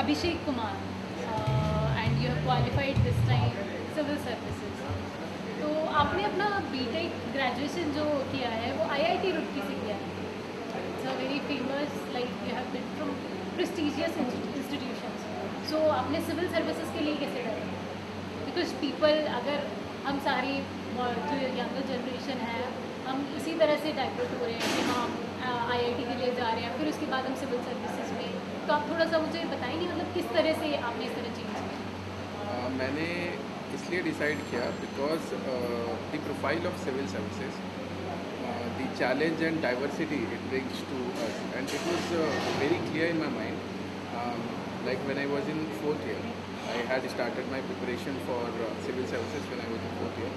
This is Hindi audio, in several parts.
Abhishek Kumar, and you have qualified this time civil services. तो आपने अपना बीटेक ग्रेजुएशन जो किया है वो आईआईटी रुड़की से किया है. It's a very famous, like you have been from prestigious institutions. So आपने सिविल सर्विसेज के लिए कैसे डरे? बिकॉज पीपल, अगर हम सारी जो यंगर जनरेशन है, हम इसी तरह से डाइवर्ट हो रहे हैं कि हाँ आईआईटी के लिए जा रहे हैं, फिर उसके बाद हम सिविल सर्विसेज में. तो आप थोड़ा सा मुझे बताएंगे मतलब किस तरह से आपने इस तरह चेंज किया? मैंने इसलिए डिसाइड किया because the profile of civil services, the challenge and diversity it brings to us, and it was very clear in my mind. Like when I was in fourth year, I had started my preparation for civil services when I was in fourth year,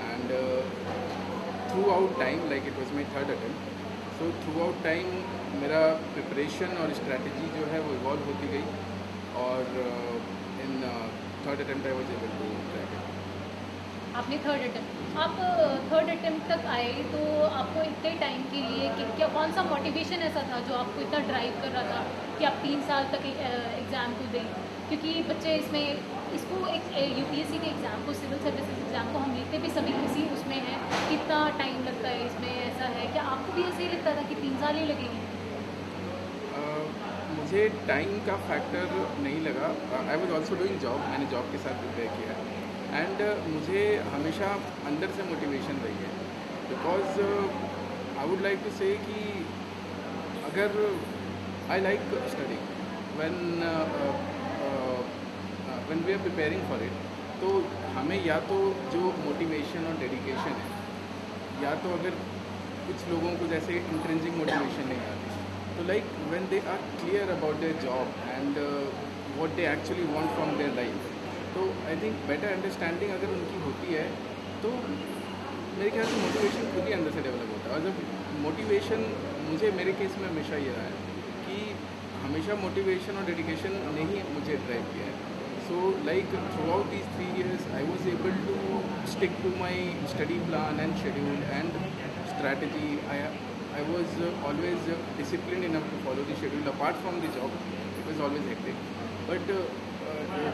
and throughout time, like it was my third attempt, so throughout time मेरा preparation और strategy जो है वो evolve होती गई, और in third attempt I was able to crack it. आपने आप थर्ड अटेम्प्ट तक आए, तो आपको इतने टाइम के लिए कि क्या कौन सा मोटिवेशन ऐसा था जो आपको इतना ड्राइव कर रहा था कि आप 3 साल तक एग्ज़ाम को दें? क्योंकि बच्चे इसको एक यूपीएससी के एग्ज़ाम को, सिविल सर्विसेज एग्ज़ाम को हम लेते भी सभी इसी उसमें हैं, कितना टाइम लगता है इसमें, ऐसा है क्या आपको भी ऐसे ही लगता था कि 3 साल ही लगेंगे? मुझे टाइम का फैक्टर नहीं लगा. I was also doing job, मैंने जॉब के साथ प्रिपेयर किया, एंड मुझे हमेशा अंदर से मोटिवेशन रही है. Because I would like to say कि अगर I like study when we are preparing for it, तो हमें या तो जो मोटिवेशन और डेडिकेशन है, या तो अगर कुछ लोगों को जैसे इंट्रिंसिक मोटिवेशन नहीं आती, तो like when they are clear about their job and what they actually want from their life, तो आई थिंक बेटर अंडरस्टैंडिंग अगर उनकी होती है तो मेरे ख्याल से मोटिवेशन खुद ही अंदर से डेवलप होता है. और जब मोटिवेशन, मुझे मेरे केस में हमेशा ये रहा है कि हमेशा मोटिवेशन और डेडिकेशन ने ही मुझे ड्राइव किया है. So like throughout these 3 years I was able to stick to my study plan and schedule and strategy. I was always disciplined enough to follow the schedule. Apart from the job, it was always hectic, but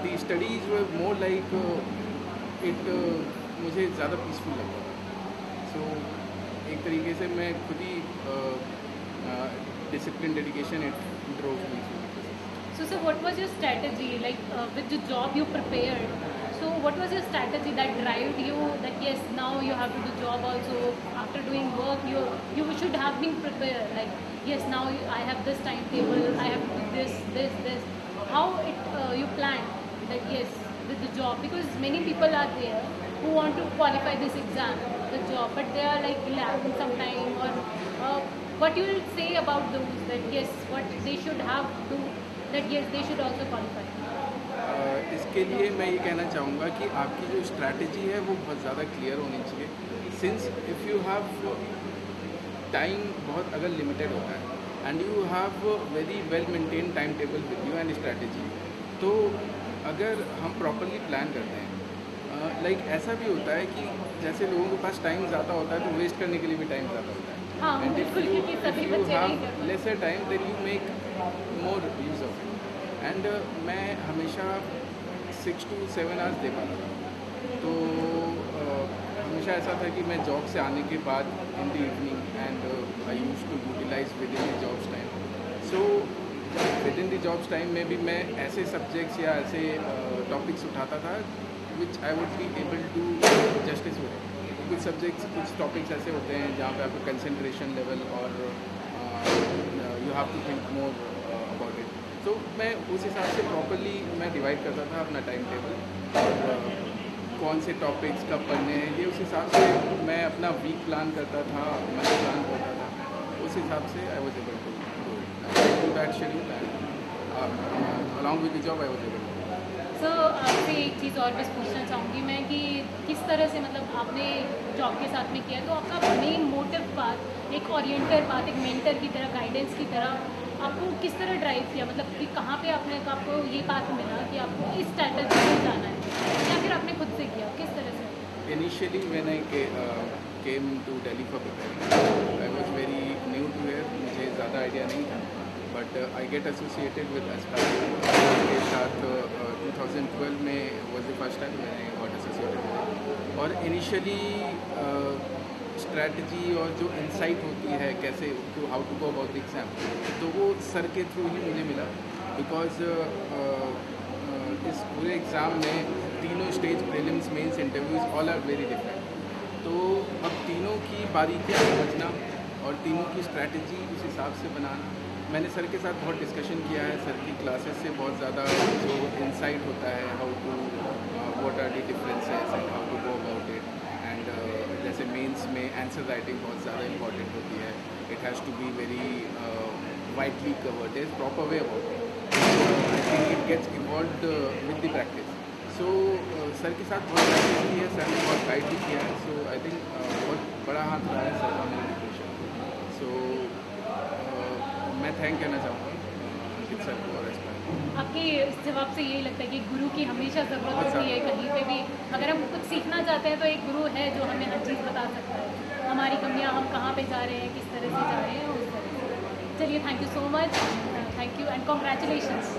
the studies were more like मुझे ज़्यादा पीसफुल लगता था. So एक तरीके से मैं खुद ही discipline, dedication, it drove me through. So what was your strategy, like with the job you prepared? So what was your strategy that drove you that yes, now you have to do job also, after doing work you should have been prepared, like yes, now I have this timetable, I have to do this. How you planned that yes with the job, because many people are there who want to qualify this exam, the job, but they are like lacking some time, or what you will say about those that yes what they should have to, that yes they should also qualify? इसके लिए मैं ये कहना चाहूँगा कि आपकी जो स्ट्रैटेजी है वो बहुत ज़्यादा क्लियर होनी चाहिए. Since if you have time बहुत अगर लिमिटेड होता है and you have very well maintain time table with you and strategy, तो अगर हम प्रॉपरली प्लान करते हैं, लाइक ऐसा भी होता है कि जैसे लोगों के पास टाइम ज़्यादा होता है तो वेस्ट करने के लिए भी टाइम ज़्यादा होता है. हाँ, एंड इफ बिल्कुल, क्योंकि सभी यू बच्चे नहीं हैव करते. Lesser time then you make more use of it. And मैं हमेशा 6 to 7 आवर्स दे पाता था. तो हमेशा ऐसा था कि मैं जॉब से आने के बाद in the evening and I use to utilize within the jobs time. So within the jobs time में भी मैं ऐसे सब्जेक्ट्स या ऐसे टॉपिक्स उठाता था which I would be able to justice with. कुछ सब्जेक्ट्स, कुछ टॉपिक्स ऐसे होते हैं जहाँ पे आपको कंसंट्रेशन लेवल और you have to think more about it. तो मैं उस हिसाब से प्रॉपरली मैं डिवाइड करता था अपना टाइम टेबल, और कौन से टॉपिक्स कब पढ़ने हैं, ये उस हिसाब से मैं अपना वीक प्लान करता था, मंथ प्लान करता था. उस हिसाब से I was able to that schedule and along with the job I was able to. Sir आपसे एक चीज़ और बस पूछना चाहूँगी मैं कि किस तरह से मतलब आपने जॉब के साथ में किया, तो आपका मेन मोटिव बात, एक ओरिएंटर बात, एक मेंटर की तरह, गाइडेंस की तरह आपको किस तरह ड्राइव किया, मतलब कि कहाँ पे आपको ये बात मिला कि आपको इस स्ट्रैटेजी में जाना है, या फिर आपने खुद से किया, किस तरह से? Initially when I came to Delhi for preparing, I was very new to here, मुझे ज़्यादा आइडिया नहीं था. But I get associated with Aspire के साथ 2012 में वॉज द फर्स्ट टाइम मैंने गॉट एसोसिएटेड और इनिशियली स्ट्रैटेजी और जो इंसाइट होती है कैसे how to go about the exam, तो वो सर के थ्रू ही मुझे मिला बिकॉज इस पूरे एग्ज़ाम में तीनों stage prelims mains interviews all are very different. तो अब तीनों की बारीकियाँ समझना और तीनों की स्ट्रैटेजी उस हिसाब से बनाना, मैंने सर के साथ बहुत डिस्कशन किया है। सर की क्लासेस से बहुत ज़्यादा जो इंसाइट होता है how to what are the differences and how to go about it and जैसे मेंस में आंसर राइटिंग बहुत ज़्यादा इंपॉर्टेंट होती है। It has to be very widely covered, there is proper way about it. I think it gets evolved with the practice. So sir के साथ बहुत प्रैक्टिस की है, सर ने बहुत गाइड भी किया है। सो आई थिंक बहुत बड़ा हाथ रहा है सर का मेरे एजुकेशन। सो मैं थैंक कहना चाहूँगा अंकित सर को और एस्पायर। आपके इस जवाब से यही लगता है कि गुरु की हमेशा ज़रूरत होती है कहीं पे भी। अगर हम कुछ सीखना चाहते हैं तो एक गुरु है जो हमें हर चीज़ बता सकता है, हमारी कमियां, हम कहाँ पे जा रहे हैं, किस तरह से जा रहे हैं, उस तरह से। चलिए, thank you so much, thank you and congratulations.